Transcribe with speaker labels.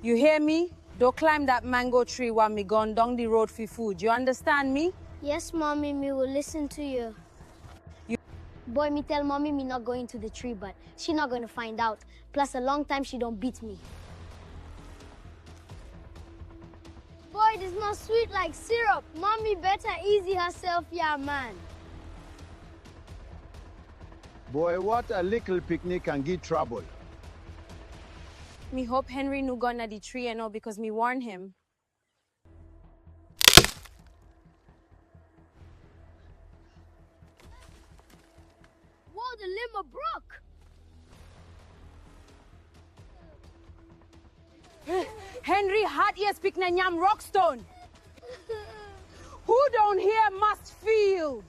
Speaker 1: You hear me? Don't climb that mango tree while me gone down the road for food. You understand me?
Speaker 2: Yes, Mommy, me will listen to you. Boy, me tell Mommy me not going to the tree, but she not going to find out. Plus, a long time she don't beat me. Boy, this not sweet like syrup. Mommy better easy herself, yeah, man.
Speaker 3: Boy, what a little picnic can get trouble.
Speaker 1: Me hope Henry no gone at the tree and all because me warn him.
Speaker 2: Whoa, the limb broke.
Speaker 1: Henry hot yes pickney yam rockstone. Who don't hear must feel.